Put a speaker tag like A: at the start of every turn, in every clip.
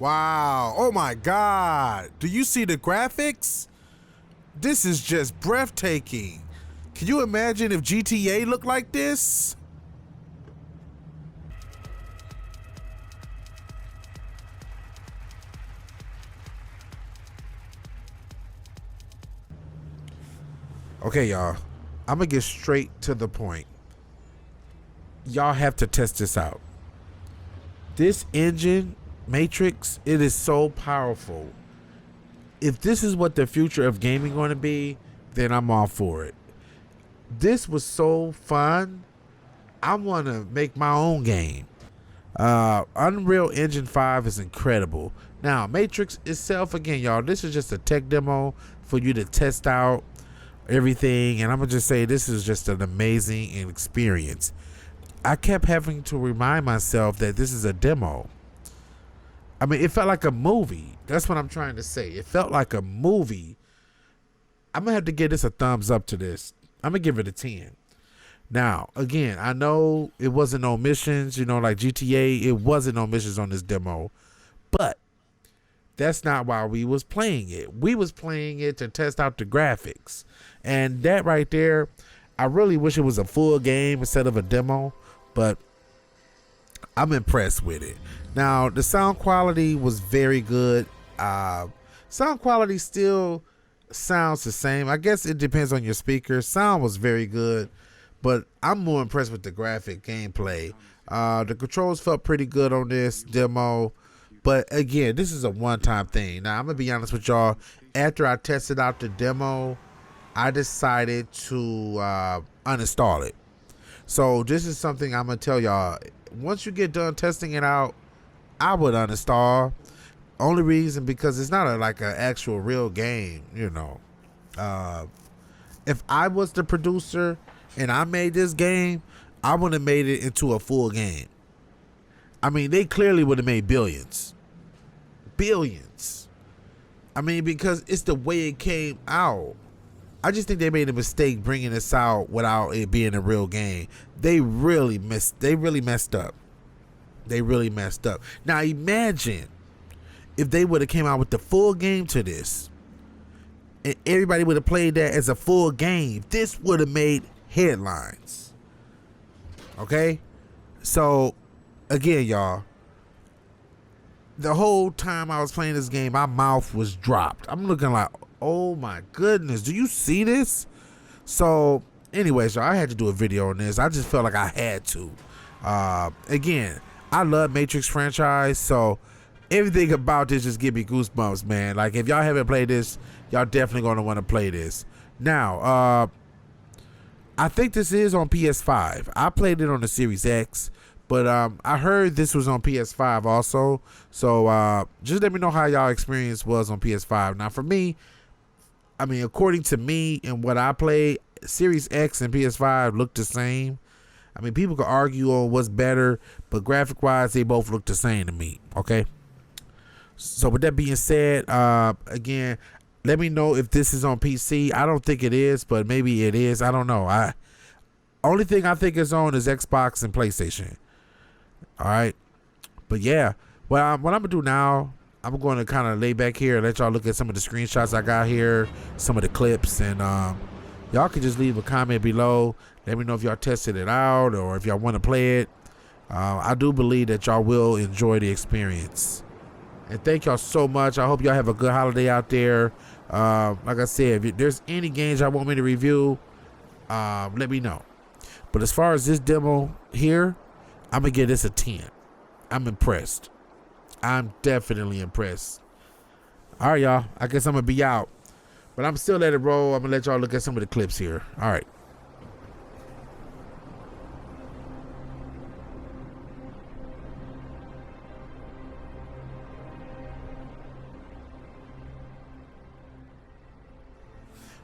A: Wow. Oh my God. Do you see the graphics? This is just breathtaking. Can you imagine if GTA looked like this? Okay, y'all. I'm gonna get straight to the point. Y'all have to test this out. This engine, Matrix, it is so powerful. If this is what the future of gaming going to be, then I'm all for it. This was so fun. I want to make my own game. Unreal Engine 5 is incredible. Now, Matrix itself, again, y'all, this is just a tech demo for you to test out everything. And I'm going to just say this is just an amazing experience. I kept having to remind myself that this is a demo. I mean, it felt like a movie. That's what I'm trying to say. It felt like a movie. I'm going to have to give this a thumbs up to this. I'm going to give it a 10. Now, again, I know it wasn't no missions, you know, like GTA. It wasn't no missions on this demo. But that's not why we was playing it. We was playing it to test out the graphics. And that right there, I really wish it was a full game instead of a demo. But I'm impressed with it. Now, the sound quality was very good. Sound quality still sounds the same. I guess it depends on your speaker. Sound was very good, but I'm more impressed with the graphic gameplay. The controls felt pretty good on this demo, but again, this is a one-time thing. Now, I'm gonna be honest with y'all. After I tested out the demo, I decided to uninstall it. So this is something I'm gonna tell y'all. Once you get done testing it out, I would uninstall. Only reason because it's not like an actual real game, you know. If I was the producer and I made this game, I would have made it into a full game. I mean, they clearly would have made billions. Billions. I mean, because it's the way it came out. I just think they made a mistake bringing this out without it being a real game. They really messed up. They really messed up. Now imagine if they would have came out with the full game to this and everybody would have played that as a full game. This would have made headlines. Okay? So again, y'all, the whole time I was playing this game, my mouth was dropped. I'm looking like, oh my goodness, do you see this? So anyways, y'all, I had to do a video on this. I just felt like I had to. Again, I love Matrix franchise, so everything about this just give me goosebumps, man. Like, if y'all haven't played this, y'all definitely gonna want to play this. Now, I think this is on PS5. I played it on the Series X, but I heard this was on PS5 also. So just let me know how y'all experience was on PS5. Now, for me, I mean, according to me and what I played, Series X and PS5 look the same. I mean, people could argue on what's better, but graphic-wise, they both look the same to me, okay? So with that being said, again, let me know if this is on PC. I don't think it is, but maybe it is. I don't know. Only thing I think it's on is Xbox and PlayStation. All right? But yeah, what I'm going to do now, I'm going to kind of lay back here and let y'all look at some of the screenshots I got here, some of the clips, and y'all can just leave a comment below. Let me know if y'all tested it out or if y'all want to play it. I do believe that y'all will enjoy the experience. And thank y'all so much. I hope y'all have a good holiday out there. Like I said, if there's any games y'all want me to review, let me know. But as far as this demo here, I'm going to give this a 10. I'm impressed. I'm definitely impressed. All right, y'all. I guess I'm going to be out. But I'm still let it roll. I'm going to let y'all look at some of the clips here. All right.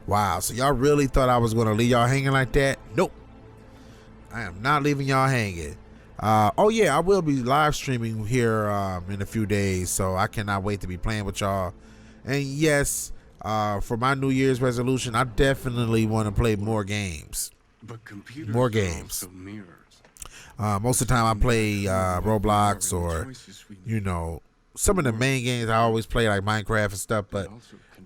A: Wow, so y'all really thought I was going to leave y'all hanging like that? Nope. I am not leaving y'all hanging. Oh, yeah, I will be live streaming here in a few days, so I cannot wait to be playing with y'all. And yes, for my New Year's resolution, I definitely want to play more games. More games. Most of the time I play Roblox or, you know, some of the main games I always play, like Minecraft and stuff, but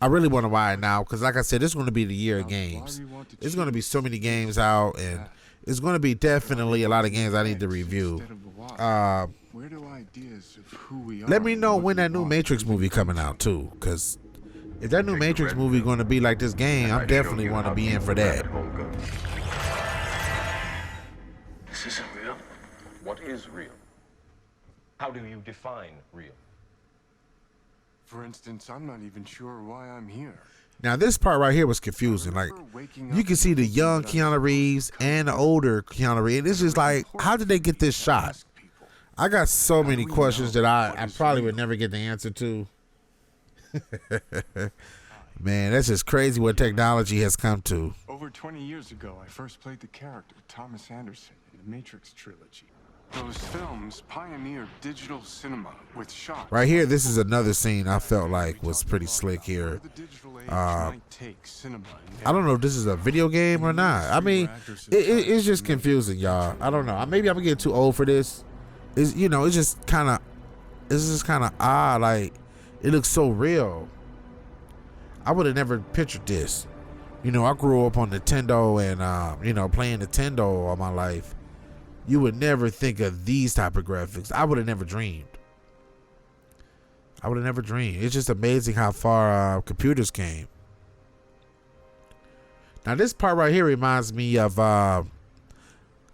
A: I really want to buy it now because, like I said, this is going to be the year of games. There's going to be so many games out, and it's going to be definitely a lot of games I need to review. Let me know when that new Matrix movie coming out too, because if that new Matrix movie going to be like this game, I'm definitely want to be in for that.
B: This isn't real. What is real? How do you define real?
C: For instance, I'm not even sure why I'm here.
A: Now this part right here was confusing. Like, you can see the young Keanu Reeves and the older Keanu Reeves. It's just like, how did they get this shot? I got so many questions that I probably would never get the answer to. Man, that's just crazy what technology has come to.
C: Over 20 years ago, I first played the character Thomas Anderson in the Matrix trilogy. Those films pioneered digital cinema with shots.
A: Right here, this is another scene I felt like was pretty slick here. I don't know if this is a video game or not. I mean, it's just confusing, y'all. I don't know. Maybe I'm getting too old for this. It's just kind of odd. Like, it looks so real. I would have never pictured this. I grew up on Nintendo and playing Nintendo all my life. You would never think of these type of graphics. I would have never dreamed. It's just amazing how far computers came. Now this part right here reminds me of that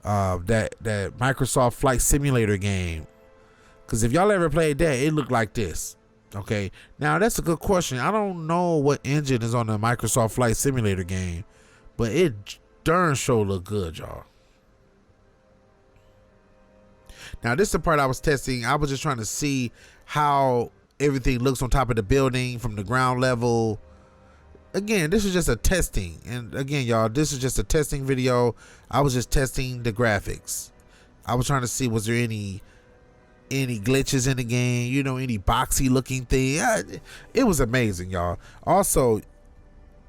A: Microsoft Flight Simulator game. Because if y'all ever played that, it looked like this. Okay, now that's a good question. I don't know what engine is on the Microsoft Flight Simulator game, but it darn sure look good, y'all. Now this is the part I was testing. I was just trying to see how everything looks on top of the building from the ground level. Again, this is just a testing. And again, y'all, this is just a testing video. I was just testing the graphics. I was trying to see, was there any glitches in the game, any boxy looking thing. It was amazing, y'all. Also,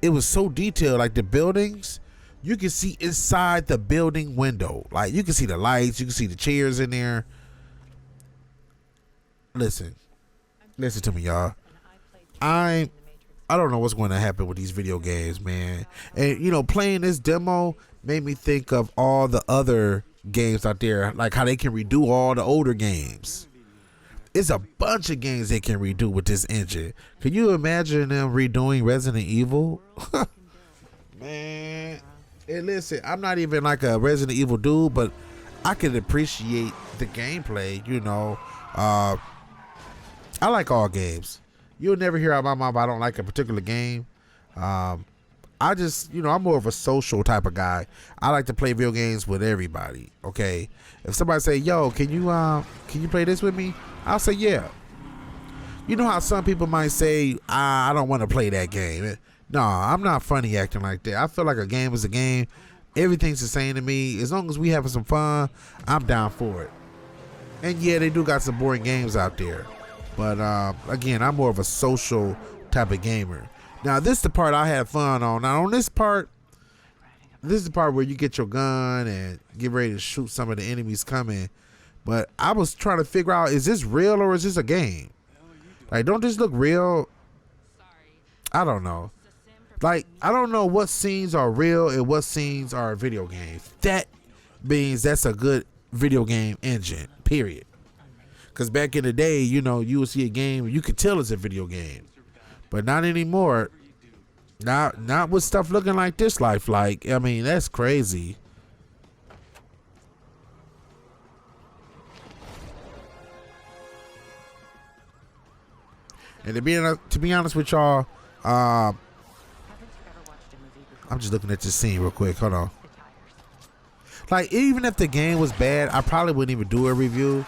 A: it was so detailed, like the buildings, you can see inside the building window. Like, you can see the lights, you can see the chairs in there. Listen to me, y'all. I don't know what's going to happen with these video games, man. And playing this demo made me think of all the other games out there, like how they can redo all the older games. It's a bunch of games they can redo with this engine. Can you imagine them redoing Resident Evil? Man, and listen, I'm not even like a Resident Evil dude, but I can appreciate the gameplay. I like all games. You'll never hear out my mouth I don't like a particular game. I just, I'm more of a social type of guy. I like to play video games with everybody. Okay, if somebody say, "Yo, can you play this with me?" I'll say, "Yeah." You know how some people might say, "I don't want to play that game." No, I'm not funny acting like that. I feel like a game is a game. Everything's the same to me. As long as we having some fun, I'm down for it. And yeah, they do got some boring games out there. But again, I'm more of a social type of gamer. Now, this is the part I had fun on. Now, on this part, this is the part where you get your gun and get ready to shoot some of the enemies coming. But I was trying to figure out, is this real or is this a game? Like, don't this look real? I don't know. Like, I don't know what scenes are real and what scenes are video games. That means that's a good video game engine, period. Because back in the day, you would see a game, you could tell it's a video game. But not anymore. Not with stuff looking like this life. Like, I mean, that's crazy. And to be honest with y'all, I'm just looking at this scene real quick. Hold on. Like, even if the game was bad, I probably wouldn't even do a review.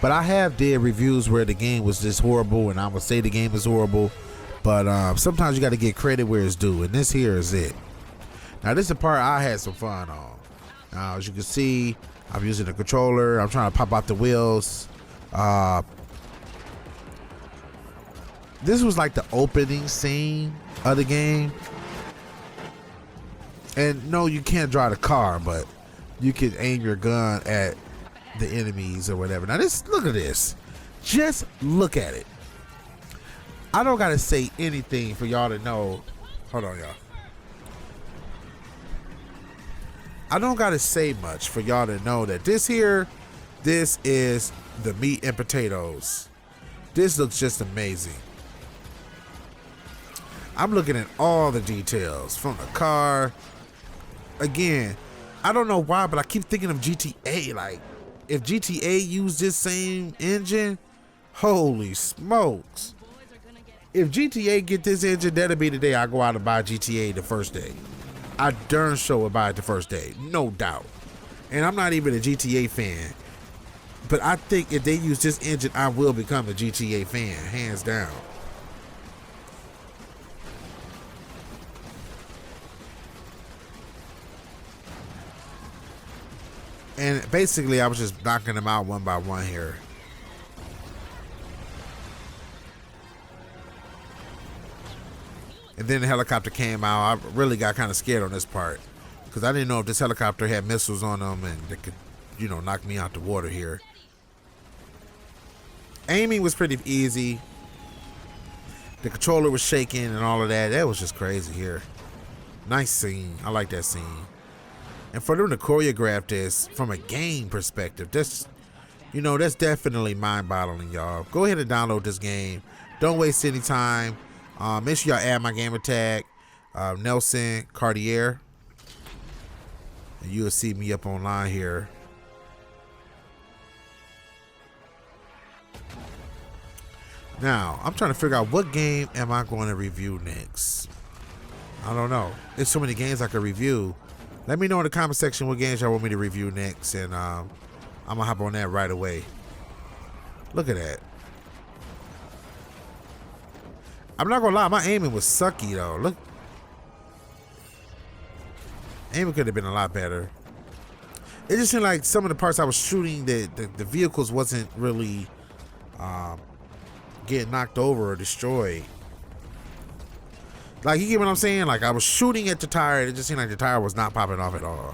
A: But I have did reviews where the game was just horrible, and I would say the game is horrible. But sometimes you got to get credit where it's due, and this here is it. Now, this is the part I had some fun on. Now, as you can see, I'm using the controller. I'm trying to pop out the wheels. This was like the opening scene of the game. And no, you can't drive the car, but you can aim your gun at the enemies or whatever. Now, look at this. Just look at it. I don't gotta say anything for y'all to know. Hold on, y'all. I don't gotta say much for y'all to know that this is the meat and potatoes. This looks just amazing. I'm looking at all the details from the car. Again, I don't know why, but I keep thinking of GTA. Like, if GTA used this same engine, holy smokes. If GTA get this engine, that'll be the day I go out and buy GTA the first day. I darn sure would buy it the first day, no doubt. And I'm not even a GTA fan, but I think if they use this engine, I will become a GTA fan, hands down. And basically, I was just knocking them out one by one here. And then the helicopter came out. I really got kind of scared on this part because I didn't know if this helicopter had missiles on them and they could, you know, knock me out the water here. Aiming was pretty easy. The controller was shaking and all of that. That was just crazy here. Nice scene. I like that scene. And for them to choreograph this from a game perspective, that's, you know, that's definitely mind-boggling, y'all. Go ahead and download this game. Don't waste any time. Make sure y'all add my gamertag, NelsonCartier, and you'll see me up online here. Now, I'm trying to figure out what game am I going to review next. I don't know. There's so many games I could review. Let me know in the comment section what games y'all want me to review next, and I'm gonna hop on that right away. Look at that. I'm not gonna lie, my aiming was sucky though. Look, aiming could have been a lot better. It just seemed like some of the parts I was shooting, the vehicles wasn't really getting knocked over or destroyed. Like, you get what I'm saying? Like, I was shooting at the tire, and it just seemed like the tire was not popping off at all.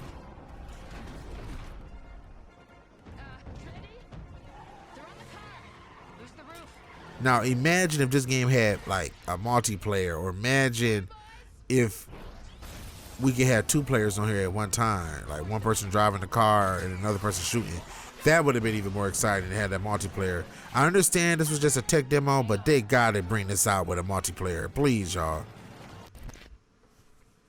A: Now, imagine if this game had, like, a multiplayer, or imagine if we could have two players on here at one time. Like, one person driving the car and another person shooting. That would have been even more exciting to have that multiplayer. I understand this was just a tech demo, but they gotta bring this out with a multiplayer. Please, y'all.